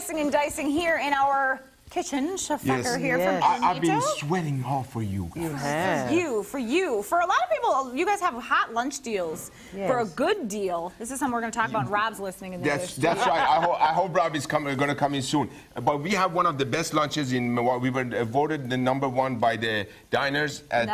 slicing and dicing here in our kitchen. Chef Feker here from I've been sweating all for you. You have. For you. For a lot of people, you guys have hot lunch deals for a good deal. This is something we're going to talk about. Rob's listening in the That's right. I hope Rob is going to come in soon. But we have one of the best lunches in Milwaukee. We were voted the #1 by the diners at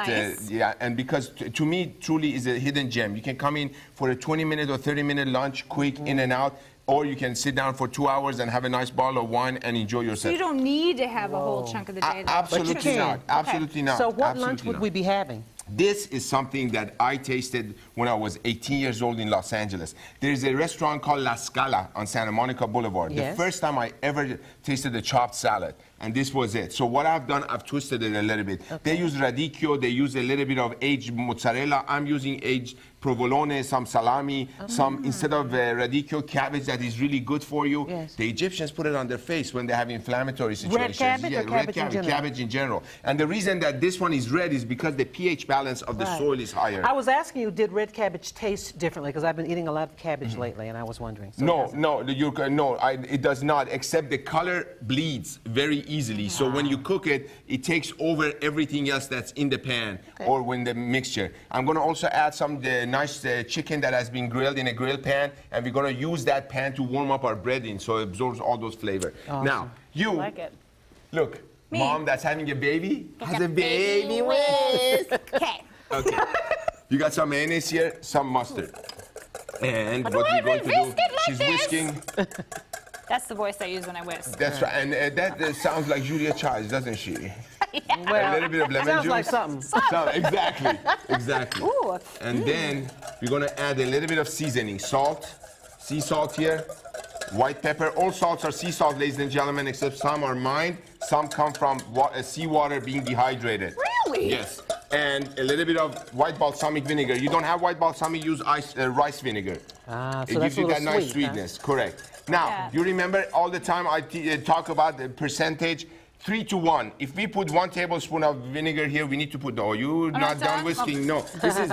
and because to me truly is a hidden gem. You can come in for a 20-minute or 30-minute lunch, quick in and out. Or you can sit down for 2 hours and have a nice bottle of wine and enjoy yourself. So you don't need to have a whole chunk of the day. Absolutely not. Absolutely not. So what lunch would we be having? This is something that I tasted when I was 18 years old in Los Angeles. There is a restaurant called La Scala on Santa Monica Boulevard. The first time I ever tasted a chopped salad, and this was it. So what I've done, I've twisted it a little bit. They use radicchio, they use a little bit of aged mozzarella. I'm using aged provolone, some salami, some, instead of radicchio, cabbage that is really good for you. The Egyptians put it on their face when they have inflammatory situations. Red cabbage or cabbage in general? Cabbage in general. And the reason that this one is red is because the pH balance of the soil is higher. I was asking you, did red cabbage taste differently? Because I've been eating a lot of cabbage lately, and I was wondering. So it does not, except the color bleeds very easily. So when you cook it, it takes over everything else that's in the pan or when the mixture. I'm going to also add some nice chicken that has been grilled in a grill pan, and we're going to use that pan to warm up our bread in so it absorbs all those flavors. Now, you look, Mom that's having a baby has a baby whisk. Okay. You got some mayonnaise here, some mustard. And what we're going to do, she's whisking. That's the voice I use when I whisk. That's right, and that sounds like Julia Childs, doesn't she? Well, a little bit of lemon sounds juice. like something. Exactly. Ooh. And then we're going to add a little bit of seasoning. Salt, sea salt here, white pepper. All salts are sea salt, ladies and gentlemen, except some are mine. Some come from seawater being dehydrated. Really? Yes. And a little bit of white balsamic vinegar. You don't have white balsamic, use rice vinegar. So it gives you that nice sweetness. Correct. Now, you remember all the time I talk about the percentage, 3 to 1. If we put 1 tablespoon of vinegar here, we need to put, you're not done whisking. No,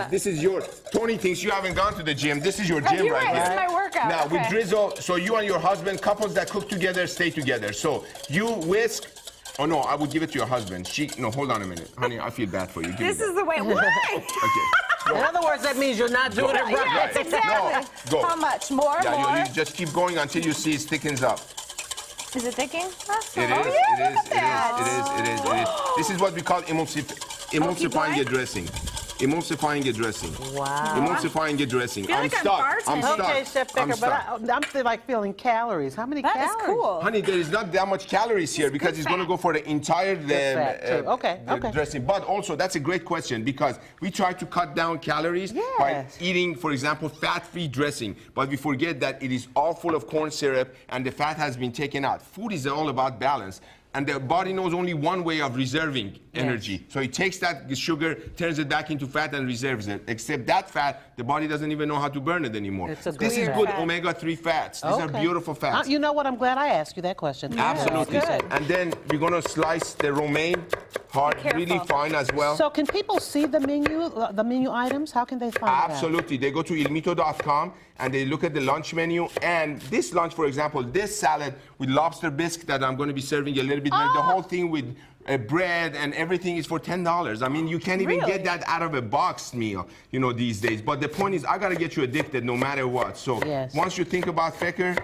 this is your, Tony thinks you haven't gone to the gym. This is your gym right here. This is my workout. Now, we drizzle, so you and your husband, couples that cook together, stay together. So you whisk. Oh, no, I would give it to your husband. No, hold on a minute. Honey, I feel bad for you. This is the way. Why? In other words, that means you're not doing it right. Yes, exactly. No, go. How much? More? Yeah, you just keep going until you see it thickens up. Is it thickening? It is. This is what we call emulsifying your dressing. Emulsifying your dressing. Wow. Emulsifying your dressing. I'm stuck. Okay, Chef Feker, but I'm still like feeling calories. How many calories? That is cool. Honey, there is not that much calories here because it's going to go for the entire dressing. But also, that's a great question because we try to cut down calories by eating, for example, fat-free dressing. But we forget that it is all full of corn syrup and the fat has been taken out. Food is all about balance. And the body knows only one way of reserving energy. So it takes that sugar, turns it back into fat and reserves it. Except that fat, the body doesn't even know how to burn it anymore. This is good omega-3 fats. These are beautiful fats. You know what? I'm glad I asked you that question. Absolutely. And then we're going to slice the romaine hard, really fine as well. So can people see the menu items? How can they find that? Absolutely. They go to ilmito.com and they look at the lunch menu. And this lunch, for example, this salad with lobster bisque that I'm going to be serving a little bit later, the whole thing with bread and everything is for $10. I mean, you can't even get that out of a boxed meal, these days. But the point is, I got to get you addicted no matter what. So once you think about Feker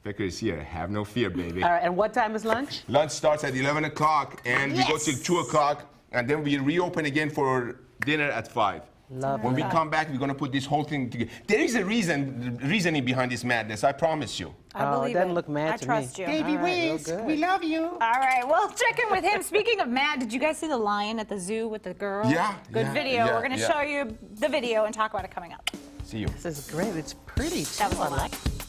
is here. Have no fear, baby. All right, and what time is lunch? Lunch starts at 11 o'clock, and we go till 2 o'clock, and then we reopen again for dinner at 5. When we come back, we're going to put this whole thing together. There is a reasoning behind this madness, I promise you. I believe it doesn't look mad to me. I trust you. Baby Whisk, we love you. All right, well, check in with him. Speaking of mad, did you guys see the lion at the zoo with the girl? Yeah. Good video. We're going to show you the video and talk about it coming up. See you. This is great. It's pretty, too. That was a lot.